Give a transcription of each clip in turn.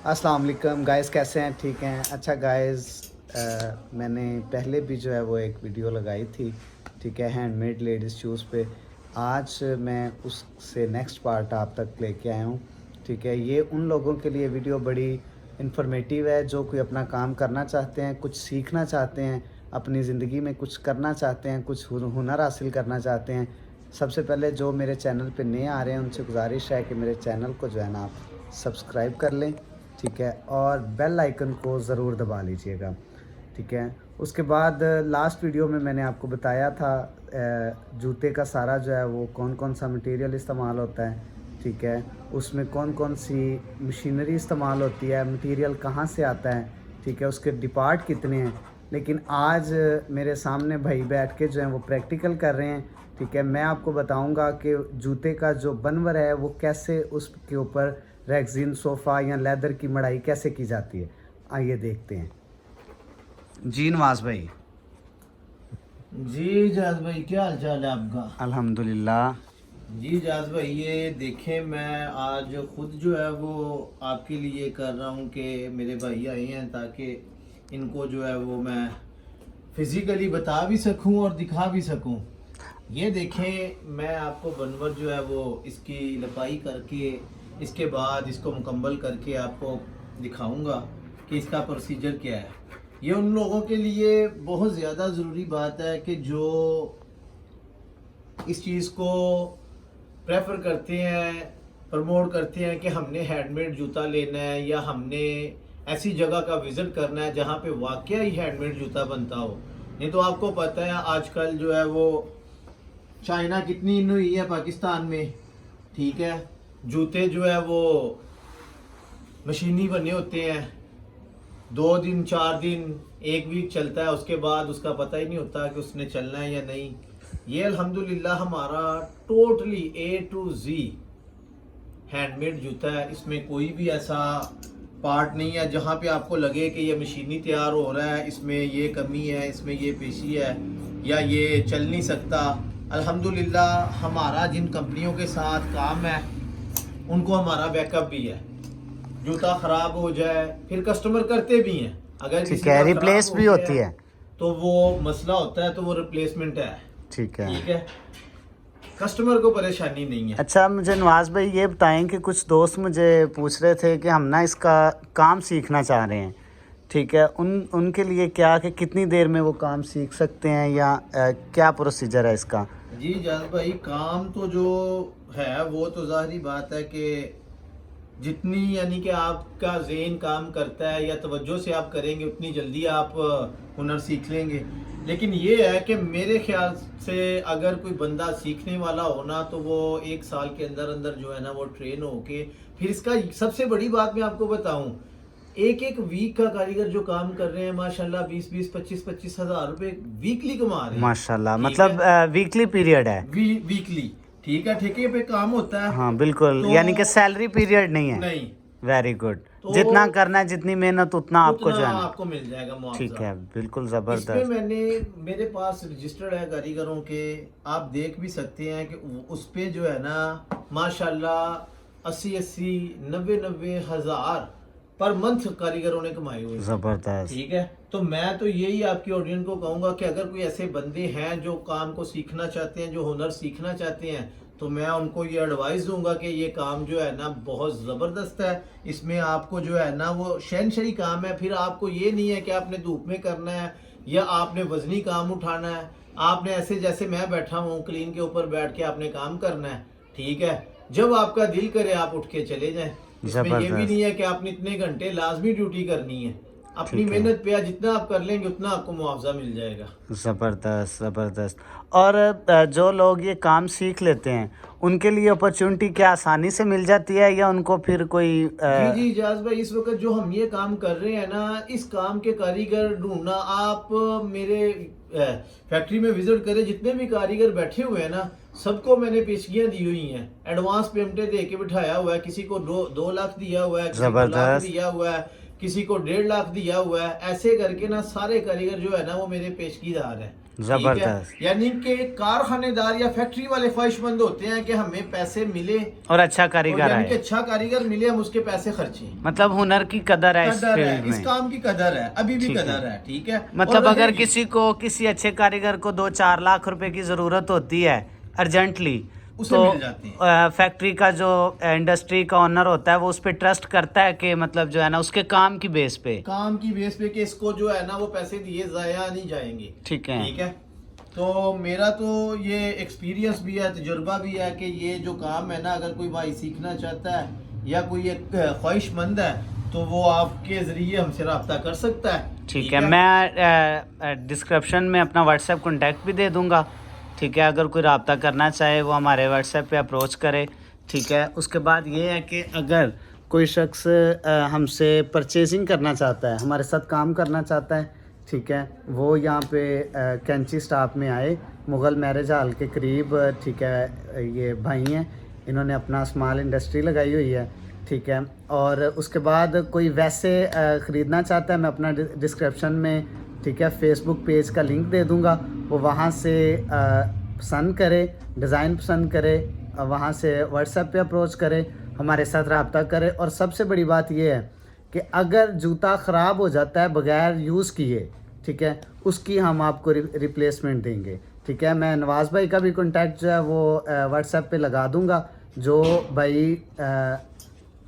अस्सलाम वालेकुम गाइस, कैसे हैं? ठीक हैं? अच्छा गाइस, मैंने पहले भी जो है वो एक वीडियो लगाई थी, ठीक है, हैंडमेड लेडीज़ शूज़ पे। आज मैं उससे नेक्स्ट पार्ट आप तक लेके आया हूँ, ठीक है। ये उन लोगों के लिए वीडियो बड़ी इन्फॉर्मेटिव है जो कोई अपना काम करना चाहते हैं, कुछ सीखना चाहते हैं, अपनी ज़िंदगी में कुछ करना चाहते हैं, कुछ हुनर हासिल करना चाहते हैं। सबसे पहले जो मेरे चैनल पे नए आ रहे हैं उनसे गुजारिश है कि मेरे चैनल को जो है ना आप सब्सक्राइब कर लें, ठीक है, और बेल आइकन को ज़रूर दबा लीजिएगा, ठीक है। उसके बाद लास्ट वीडियो में मैंने आपको बताया था जूते का सारा जो है वो कौन कौन सा मटेरियल इस्तेमाल होता है, ठीक है, उसमें कौन कौन सी मशीनरी इस्तेमाल होती है, मटेरियल कहाँ से आता है, ठीक है, उसके डिपार्ट कितने हैं। लेकिन आज मेरे सामने भाई बैठ के जो है वो प्रैक्टिकल कर रहे हैं, ठीक है। मैं आपको बताऊंगा कि जूते का जो बनवर है वो कैसे उसके ऊपर रेक्सिन सोफ़ा या लेदर की मढ़ाई कैसे की जाती है, आइए देखते हैं। जी नवाज भाई। जी जाज भाई, क्या हाल चाल है आपका? अल्हम्दुलिल्लाह। जी जाज भाई, ये देखें, मैं आज खुद जो है वो आपके लिए कर रहा हूँ कि मेरे भाई आए हैं ताकि इनको जो है वो मैं फिजिकली बता भी सकूं और दिखा भी सकूं। ये देखें, मैं आपको बनवर जो है वो इसकी लपाई करके इसके बाद इसको मुकम्मल करके आपको दिखाऊंगा कि इसका प्रोसीजर क्या है। ये उन लोगों के लिए बहुत ज़्यादा ज़रूरी बात है कि जो इस चीज़ को प्रेफर करते हैं, प्रमोट करते हैं कि हमने हैंडमेड जूता लेना है या हमने ऐसी जगह का विज़िट करना है जहाँ पे वाकई ही हैंडमेड जूता बनता हो। नहीं तो आपको पता है आजकल जो है वो चाइना कितनी इन हुई है पाकिस्तान में, ठीक है। जूते जो है वो मशीनी बने होते हैं, 2 दिन 4 दिन 1 वीक चलता है, उसके बाद उसका पता ही नहीं होता कि उसने चलना है या नहीं। ये अल्हम्दुलिल्लाह हमारा totally A to Z handmade जूता है। इसमें कोई भी ऐसा पार्ट नहीं है जहाँ पे आपको लगे कि ये मशीनी तैयार हो रहा है, इसमें ये कमी है, इसमें ये पेशी है या ये चल नहीं सकता। अल्हम्दुलिल्लाह हमारा जिन कंपनियों के साथ काम है उनको हमारा बैकअप भी है। जूता खराब हो जाए फिर कस्टमर करते भी हैं, अगर ठीक किसी है, का रिप्लेस खराब भी हो होती गया है। तो वो मसला होता है, तो वो रिप्लेसमेंट है, ठीक है। ठीक है। कस्टमर को परेशानी नहीं है। अच्छा, मुझे नवाज भाई ये बताएं कि कुछ दोस्त मुझे पूछ रहे थे कि हम ना इसका काम सीखना चाह रहे हैं, ठीक है, उनके लिए क्या कि कितनी देर में वो काम सीख सकते हैं या क्या प्रोसीजर है इसका? जी जान भाई, काम तो जो है वो तो जाहिर बात है कि जितनी यानी कि आपका ज़हन काम करता है या तवज्जो से आप करेंगे उतनी जल्दी आप हुनर सीख लेंगे। लेकिन ये है कि मेरे ख्याल से अगर कोई बंदा सीखने वाला हो ना तो वो 1 साल के अंदर अंदर जो है ना वो ट्रेन होके फिर इसका सबसे बड़ी बात मैं आपको बताऊं, एक एक वीक का कारीगर जो काम कर रहे हैं माशाल्लाह 20-20 25-25 हज़ार रुपए वीकली कमा रहे हैं। माशाल्लाह, ठीक मतलब है, वीकली पीरियड है। वीकली, ठीक है, ठेके पे काम होता है। हाँ बिल्कुल, तो यानी कि सैलरी पीरियड नहीं है। नहीं, वेरी गुड। तो जितना करना है, जितनी मेहनत उतना आपको उतना जो है ना। आपको मिल जाएगा ठीक मुआवजा। है, बिल्कुल इसमें ज़बरदस्त। मेरे पास रजिस्टर्ड है कारीगरों के, आप देख भी सकते हैं कि उस पे जो है ना माशाल्लाह 80-80 90-90 हज़ार पर मंथ कारीगरों ने कमाए हुए हैं। ज़बरदस्त। ठीक है, तो मैं तो यही आपकी ऑडियंस को कहूँगा कि अगर कोई ऐसे बंदे हैं जो काम को सीखना चाहते हैं, जो हुनर सीखना चाहते हैं, तो मैं उनको ये एडवाइस दूंगा कि ये काम जो है ना बहुत ज़बरदस्त है। इसमें आपको जो है ना वो शहनशाही काम है। फिर आपको ये नहीं है कि आपने धूप में करना है या आपने वजनी काम उठाना है। आपने ऐसे जैसे मैं बैठा हूँ क्लीन के ऊपर बैठ के आपने काम करना है, ठीक है। जब आपका दिल करे आप उठ के चले जाएं। इसमें ये भी नहीं है कि आपने इतने घंटे लाजमी ड्यूटी करनी है। अपनी ठीक है, मेहनत पे जितना आप कर लेंगे उतना आपको मुआवजा मिल जाएगा। ज़बरदस्त ज़बरदस्त। और जो लोग ये काम सीख लेते हैं उनके लिए अपॉर्चुनिटी क्या आसानी से मिल जाती है या उनको फिर कोई जी जी जाज भाई, इस वक्त जो हम ये काम कर रहे हैं ना, इस काम के कारीगर ढूंढना, आप मेरे फैक्ट्री में विजिट करें, जितने भी कारीगर बैठे हुए हैं ना सबको मैंने पेशगियां दी हुई हैं, एडवांस पेमेंटें दे के बिठाया हुआ है। किसी को 2 लाख दिया हुआ है, किसी को लाख ज़बरदस्त। दिया हुआ है, किसी को 1.5 लाख दिया हुआ है। ऐसे करके ना सारे कारीगर जो है ना वो मेरे पेशगीदार हैं। जबरदस्त। यानी कि कारखानेदार या फैक्ट्री वाले ख्वाहिशमंद होते हैं कि हमें पैसे मिले और अच्छा और कारीगर यानी कि आए, अच्छा कारीगर मिले, हम उसके पैसे खर्चे। मतलब हुनर की कदर है इस कदर है, फील्ड इस में। काम की कदर है, अभी भी ठीक है। कदर है। ठीक है, मतलब और अगर रहेगी। किसी को किसी अच्छे कारीगर को 2-4 लाख रुपए की ज़रूरत होती है अर्जेंटली, उसे तो मिल जाते हैं। फैक्ट्री का जो इंडस्ट्री का ओनर होता है वो उस पर ट्रस्ट करता है कि मतलब जो है ना उसके काम की बेस पे, काम की बेस पे कि इसको जो है ना वो पैसे दिए जाया नहीं जाएंगे। ठीक है। ठीक है, तो मेरा तो ये एक्सपीरियंस भी है, तजुर्बा भी है कि ये जो काम है ना, अगर कोई भाई सीखना चाहता है या कोई एक ख्वाहिशमंद है तो वो आपके ज़रिए हमसे रब्ता कर सकता है। ठीक है, मैं डिस्क्रिप्शन में अपना व्हाट्सएप कॉन्टैक्ट भी दे दूंगा। ठीक है, अगर कोई रब्ता करना चाहे वो हमारे व्हाट्सएप पे अप्रोच करे। ठीक है, उसके बाद ये है कि अगर कोई शख्स हमसे परचेजिंग करना चाहता है, हमारे साथ काम करना चाहता है, ठीक है, वो यहाँ पे कैंची स्टाफ में आए, मुग़ल मैरिज हॉल के करीब। ठीक है, ये भाई हैं, इन्होंने अपना स्मॉल इंडस्ट्री लगाई हुई है। ठीक है, और उसके बाद कोई वैसे ख़रीदना चाहता है, मैं अपना डिस्क्रिप्शन में, ठीक है, फेसबुक पेज का लिंक दे दूंगा, वो वहाँ से पसंद करे, डिज़ाइन पसंद करे, वहाँ से व्हाट्सएप पे अप्रोच करे, हमारे साथ रब्ता करे। और सबसे बड़ी बात ये है कि अगर जूता ख़राब हो जाता है बग़ैर यूज़ किए, ठीक है, उसकी हम आपको रिप्लेसमेंट देंगे। ठीक है, मैं नवाज़ भाई का भी कॉन्टैक्ट जो है वो व्हाट्सएप पे लगा दूंगा। जो भाई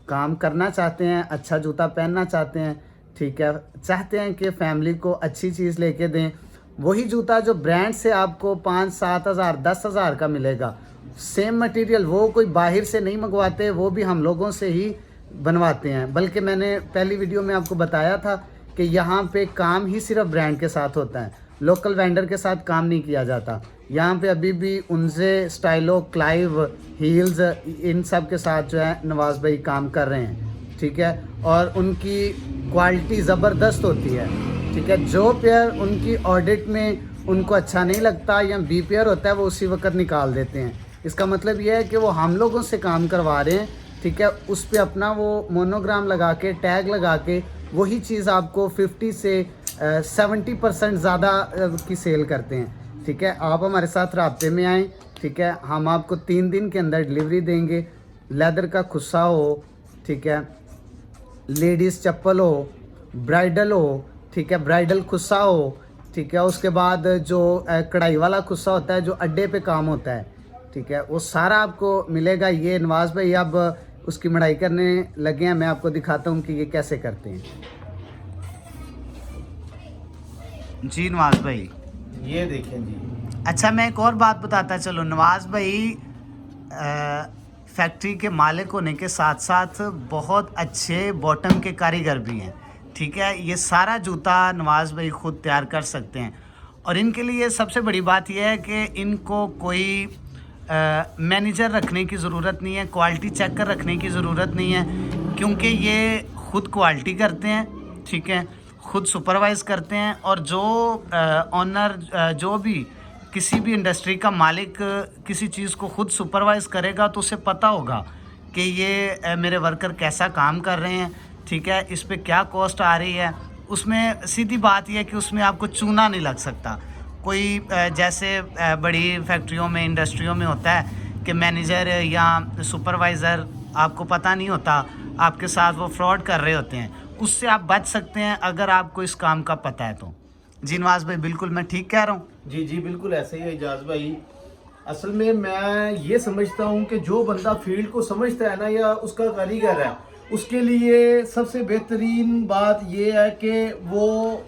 काम करना चाहते हैं, अच्छा जूता पहनना चाहते हैं, ठीक है, चाहते हैं कि फैमिली को अच्छी चीज़ लेके दें, वही जूता जो ब्रांड से आपको 5-7 हज़ार 10 हज़ार का मिलेगा, सेम मटेरियल, वो कोई बाहर से नहीं मंगवाते, वो भी हम लोगों से ही बनवाते हैं। बल्कि मैंने पहली वीडियो में आपको बताया था कि यहाँ पे काम ही सिर्फ ब्रांड के साथ होता है, लोकल वेंडर के साथ काम नहीं किया जाता। यहाँ पे अभी भी उनसे स्टाइलो, क्लाइव, हील्स, इन सब के साथ जो है नवाज़ भाई काम कर रहे हैं। ठीक है, और उनकी क्वालिटी ज़बरदस्त होती है। ठीक है, जो पेयर उनकी ऑडिट में उनको अच्छा नहीं लगता या बी पेयर होता है वो उसी वक्त निकाल देते हैं। इसका मतलब ये है कि वो हम लोगों से काम करवा रहे हैं। ठीक है, उस पर अपना वो मोनोग्राम लगा के, टैग लगा के, वही चीज़ आपको 50 से 70% ज़्यादा की सेल करते हैं। ठीक है, आप हमारे साथ राब्ते में आएँ। ठीक है, हम आपको 3 दिन के अंदर डिलीवरी देंगे। लेदर का खुस्सा हो, ठीक है, लेडीज़ चप्पल हो, ब्राइडल हो, ठीक है, ब्राइडल खुस्सा हो, ठीक है, उसके बाद जो कढ़ाई वाला खुस्सा होता है जो अड्डे पे काम होता है, ठीक है, वो सारा आपको मिलेगा। ये नवाज़ भाई अब उसकी मढ़ाई करने लगे हैं, मैं आपको दिखाता हूँ कि ये कैसे करते हैं। जी नवाज़ भाई, ये देखें जी। अच्छा, मैं एक और बात बताता चलो, नवाज़ भाई फैक्ट्री के मालिक होने के साथ साथ बहुत अच्छे बॉटम के कारीगर भी हैं। ठीक है, ये सारा जूता नवाज़ भाई ख़ुद तैयार कर सकते हैं। और इनके लिए सबसे बड़ी बात यह है कि इनको कोई मैनेजर रखने की ज़रूरत नहीं है, क्वालिटी चेकर रखने की ज़रूरत नहीं है, क्योंकि ये ख़ुद क्वालिटी करते हैं। ठीक है, ख़ुद सुपरवाइज़ करते हैं। और जो ऑनर, जो भी किसी भी इंडस्ट्री का मालिक किसी चीज़ को ख़ुद सुपरवाइज़ करेगा तो उसे पता होगा कि ये मेरे वर्कर कैसा काम कर रहे हैं। ठीक है, इस पे क्या कॉस्ट आ रही है। उसमें सीधी बात यह है कि उसमें आपको चूना नहीं लग सकता। कोई जैसे बड़ी फैक्ट्रियों में, इंडस्ट्रियों में होता है कि मैनेजर या सुपरवाइज़र आपको पता नहीं होता, आपके साथ वो फ्रॉड कर रहे होते हैं। उससे आप बच सकते हैं अगर आपको इस काम का पता है तो। जी नवाज़ भाई, बिल्कुल मैं ठीक कह रहा हूँ? जी जी, बिल्कुल ऐसे ही है एजाज भाई। असल में मैं ये समझता हूँ कि जो बंदा फील्ड को समझता है ना, या उसका कारीगर है, उसके लिए सबसे बेहतरीन बात ये है कि वो,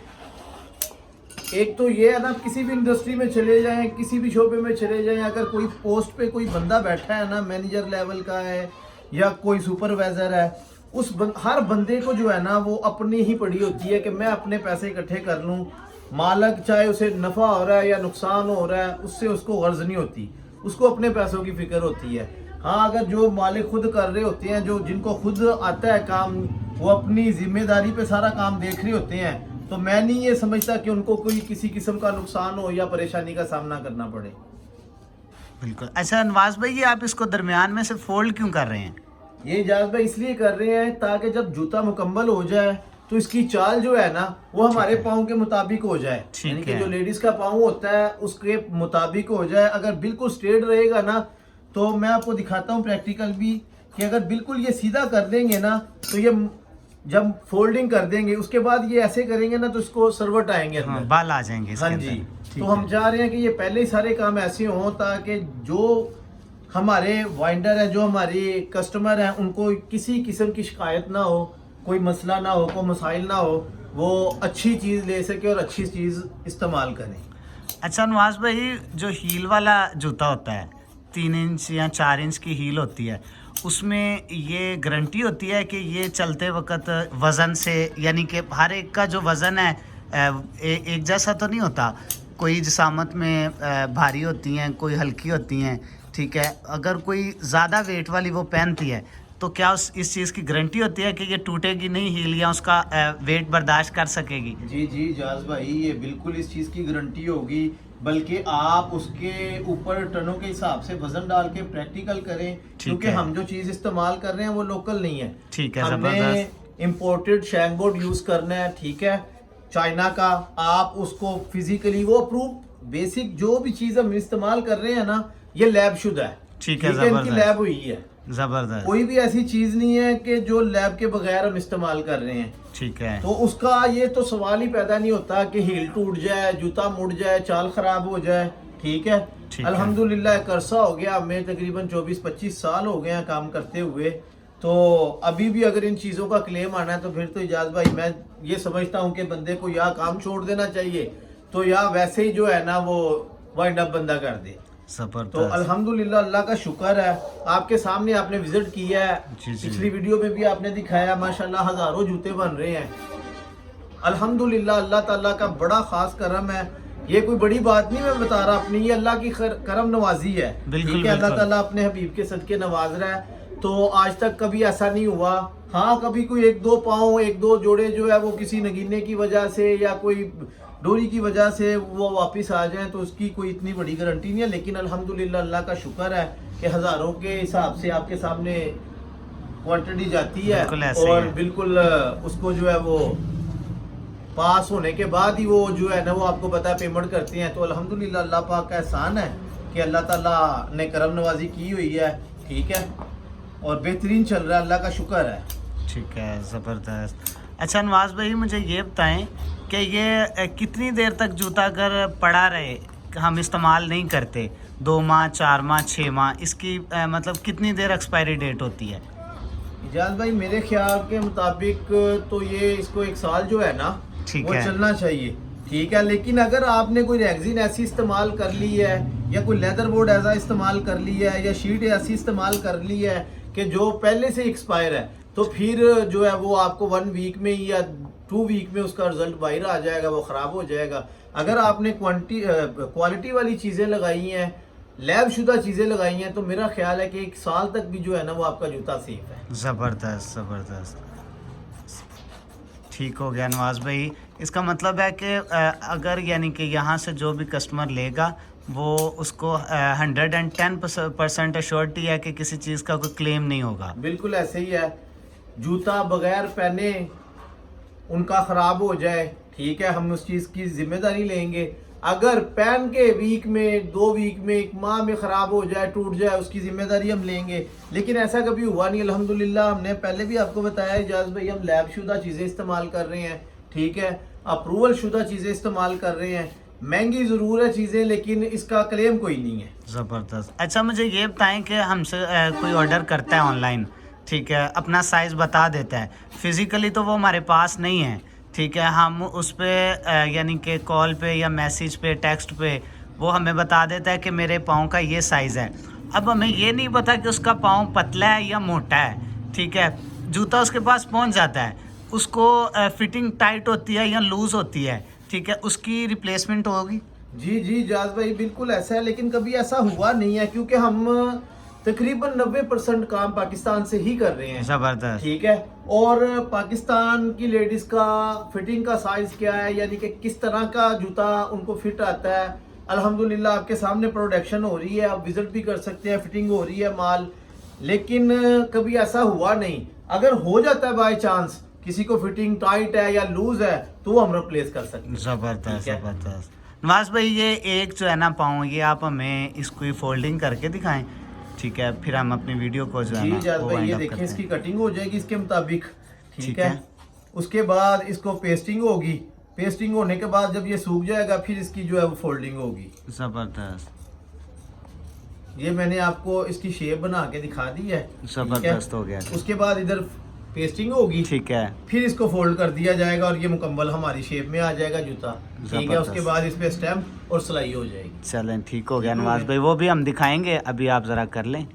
एक तो ये है ना, किसी भी इंडस्ट्री में चले जाएं, किसी भी शोबे में चले जाएं, अगर कोई पोस्ट पे कोई बंदा बैठा है ना, मैनेजर लेवल का है या कोई सुपरवाइजर है, हर बंदे को जो है ना वो अपनी ही पड़ी होती है कि मैं अपने पैसे इकट्ठे कर लूँ। मालिक चाहे उसे नफ़ा हो रहा है या नुकसान हो रहा है, उससे उसको गर्ज नहीं होती, उसको अपने पैसों की फिक्र होती है। हाँ, अगर जो मालिक खुद कर रहे होते हैं, जो जिनको खुद आता है काम, वो अपनी जिम्मेदारी पे सारा काम देख रहे होते हैं, तो मैं नहीं ये समझता कि उनको कोई किसी किस्म का नुकसान हो या परेशानी का सामना करना पड़े। बिल्कुल। अच्छा नवाज़ भाई, ये आप इसको दरमियान में से फोल्ड क्यों कर रहे हैं? ये इजाज़ भाई इसलिए कर रहे हैं ताकि जब जूता मुकम्मल हो जाए तो इसकी चाल जो है ना वो हमारे पाँव के मुताबिक हो जाए, ठीक यानी कि है। जो लेडीज का पाँव होता है उसके मुताबिक हो जाए। अगर बिल्कुल स्ट्रेट रहेगा ना, तो मैं आपको दिखाता हूँ प्रैक्टिकल भी, कि अगर बिल्कुल ये सीधा कर देंगे ना, तो ये जब फोल्डिंग कर देंगे उसके बाद ये ऐसे करेंगे ना, तो इसको सर्वट आएंगे हाँ, अंदर। बाल आ जाएंगे इसके हाँ अंदर। जी। ठीक तो हम है। चाह रहे हैं कि ये पहले ही सारे काम ऐसे हों ताकि जो हमारे वाइंडर है, जो हमारी कस्टमर हैं, उनको किसी किस्म की शिकायत ना हो, कोई मसला ना हो, कोई मसाइल ना हो, वो अच्छी चीज़ ले सके और अच्छी चीज़ इस्तेमाल करें। अच्छा नवाज भाई, जो हील वाला जूता होता है 3 इंच या 4 इंच की हील होती है, उसमें ये गारंटी होती है कि ये चलते वक्त वज़न से, यानी कि हर एक का जो वज़न है एक जैसा तो नहीं होता, कोई जिसामत में भारी होती हैं, कोई हल्की होती हैं, ठीक है। अगर कोई ज़्यादा वेट वाली वो पहनती है तो क्या इस चीज़ की गारंटी होती है कि ये टूटेगी नहीं हील, या उसका वेट बर्दाश्त कर सकेगी? जी जी जाज भाई, ये बिल्कुल इस चीज़ की गारंटी होगी, बल्कि आप उसके ऊपर टनों के हिसाब से वजन डाल के प्रैक्टिकल करें, क्योंकि है। हम जो चीज़ इस्तेमाल कर रहे हैं वो लोकल नहीं है। ठीक है, हमने ज़बरदस्त। इम्पोर्टेड शैंक बोर्ड यूज़ करना है, ठीक है, चाइना का। आप उसको फिजिकली वो अप्रूव बेसिक जो भी चीज़ हम इस्तेमाल कर रहे हैं ना, ये लैब शुदा है। ठीक है, इनकी ज़बरदस्त। लैब हुई है, ज़बरदस्त। कोई भी ऐसी चीज़ नहीं है कि जो लैब के बगैर हम इस्तेमाल कर रहे हैं। ठीक है। तो उसका ये तो सवाल ही पैदा नहीं होता कि हील टूट जाए, जूता मुड़ जाए, चाल खराब हो जाए, ठीक है। अल्हम्दुलिल्लाह एक अरसा हो गया, हमें तकरीबन 24-25 साल हो गए हैं काम करते हुए। तो अभी भी अगर इन चीज़ों का क्लेम आना है तो फिर तो इजाज़ भाई, मैं ये समझता हूँ कि बंदे को या काम छोड़ देना चाहिए, तो या वैसे ही जो है ना वो वाइंड अप बंदा कर दे। तो अल्हम्दुलिल्लाह अल्लाह का शुक्र है, आपके सामने आपने विजिट किया है, पिछली वीडियो में भी आपने दिखाया, माशाल्लाह हज़ारों जूते बन रहे हैं। अल्हम्दुलिल्लाह अल्लाह ताला का बड़ा ख़ास करम है। ये कोई बड़ी बात नहीं मैं बता रहा अपनी, ये अल्लाह की करम नवाजी है, ठीक है। अल्लाह ताला अपने हबीब के सदके नवाज रहा है। तो आज तक कभी ऐसा नहीं हुआ। हाँ, कभी कोई 1-2 पाँव, 1-2 जोड़े जो है वो किसी नगीने की वजह से या कोई डोरी की वजह से वो वापस आ जाएं, तो उसकी कोई इतनी बड़ी गारंटी नहीं है। लेकिन अल्हम्दुलिल्लाह अल्लाह का शुक्र है कि हज़ारों के हिसाब से आपके सामने क्वांटिटी जाती है, और बिल्कुल उसको जो है वो पास होने के बाद ही वो जो है ना वो आपको पता है पेमेंट करते हैं। तो अल्हम्दुलिल्लाह अल्लाह पाक का एहसान है कि अल्लाह ताला ने करम नवाजी की हुई है, ठीक है, और बेहतरीन चल रहा है, अल्लाह का शुक्र है। ठीक है, ज़बरदस्त। अच्छा नवाज भाई, मुझे ये बताएं कि ये कितनी देर तक जूता अगर पड़ा रहे, हम इस्तेमाल नहीं करते, 2 माह, 4 माह, 6 माह, इसकी मतलब कितनी देर एक्सपायरी डेट होती है? इजाज़ भाई मेरे ख्याल के मुताबिक तो ये इसको 1 साल जो है ना वो चलना चाहिए, ठीक है। लेकिन अगर आपने कोई रेगजिन ऐसी इस्तेमाल कर ली है, या कोई लेदर बोर्ड ऐसा इस्तेमाल कर ली है, या शीट ऐसी इस्तेमाल कर ली है कि जो पहले से एक्सपायर है, तो फिर जो है वो आपको 1 वीक में या 2 वीक में उसका रिजल्ट बाहर आ जाएगा, वो ख़राब हो जाएगा। अगर आपने क्वालिटी वाली चीज़ें लगाई हैं, लैब शुदा चीज़ें लगाई हैं, तो मेरा ख्याल है कि 1 साल तक भी जो है ना वो आपका जूता सेफ है। ज़बरदस्त ज़बरदस्त। ठीक हो गया नवाज भाई। इसका मतलब है कि अगर यानी कि यहाँ से जो भी कस्टमर लेगा वो उसको 110% अश्योरिटी है कि किसी चीज़ का कोई क्लेम नहीं होगा। बिल्कुल ऐसे ही है। जूता बगैर पहने उनका ख़राब हो जाए, ठीक है, हम उस चीज़ की जिम्मेदारी लेंगे। अगर पहन के वीक में, 2 वीक में, 1 माह में ख़राब हो जाए, टूट जाए, उसकी जिम्मेदारी हम लेंगे। लेकिन ऐसा कभी हुआ नहीं अल्हम्दुलिल्लाह। हमने पहले भी आपको बताया इजाज़ भाई, हम लैब शुदा चीज़ें इस्तेमाल कर रहे हैं, ठीक है, अप्रूवल शुदा चीज़ें इस्तेमाल कर रहे हैं। महंगी ज़रूर है चीज़ें, लेकिन इसका क्लेम कोई नहीं है। ज़बरदस्त। अच्छा मुझे ये बताएं कि हमसे कोई ऑर्डर करता है ऑनलाइन, ठीक है, अपना साइज़ बता देता है, फिज़िकली तो वो हमारे पास नहीं है, ठीक है, हम उस पर यानी कि कॉल पे या मैसेज पे, टेक्स्ट पे वो हमें बता देता है कि मेरे पाँव का ये साइज़ है। अब हमें ये नहीं पता कि उसका पाँव पतला है या मोटा है, ठीक है, जूता उसके पास पहुंच जाता है, उसको फिटिंग टाइट होती है या लूज़ होती है, ठीक है, उसकी रिप्लेसमेंट होगी? जी जी जाज भाई बिल्कुल ऐसा है, लेकिन कभी ऐसा हुआ नहीं है, क्योंकि हम तकरीबन 90% काम पाकिस्तान से ही कर रहे हैं। ज़बरदस्त। ठीक है, और पाकिस्तान की लेडीज़ का फिटिंग का साइज़ क्या है, यानी कि किस तरह का जूता उनको फिट आता है, अल्हम्दुलिल्लाह आपके सामने प्रोडक्शन हो रही है, आप विजिट भी कर सकते हैं, फिटिंग हो रही है माल। लेकिन कभी ऐसा हुआ नहीं। अगर हो जाता है बाय चांस किसी को फिटिंग टाइट है या लूज है तो वो हम रिप्लेस कर सकते हैं। ज़बरदस्त ठीक है? ज़बरदस्त। नवाज भाई ये एक जो है ना पाँव, ये आप हमें इसको फोल्डिंग करके दिखाएं, ठीक है, फिर हम अपनी वीडियो को जो है जी ना जाद वो भाई, वाइंड ये अप देखें करते इसकी हैं। कटिंग हो जाएगी इसके मुताबिक। ठीक ठीक है। है। उसके बाद इसको पेस्टिंग होगी। पेस्टिंग होने के बाद जब ये सूख जाएगा फिर इसकी जो है वो फोल्डिंग होगी। ज़बरदस्त ये मैंने आपको इसकी शेप बना के दिखा दी है। ठीक है? ज़बरदस्त हो गया। उसके बाद इधर पेस्टिंग होगी। ठीक है। फिर इसको फोल्ड कर दिया जाएगा और ये मुकम्मल हमारी शेप में आ जाएगा जूता। ठीक है। जबरदस्त। उसके बाद इस पे स्टैम्प और सिलाई हो जाएगी। चलें ठीक हो गया ठीक हो नवाज गया। भाई, वो भी हम दिखाएंगे, अभी आप ज़रा कर लें।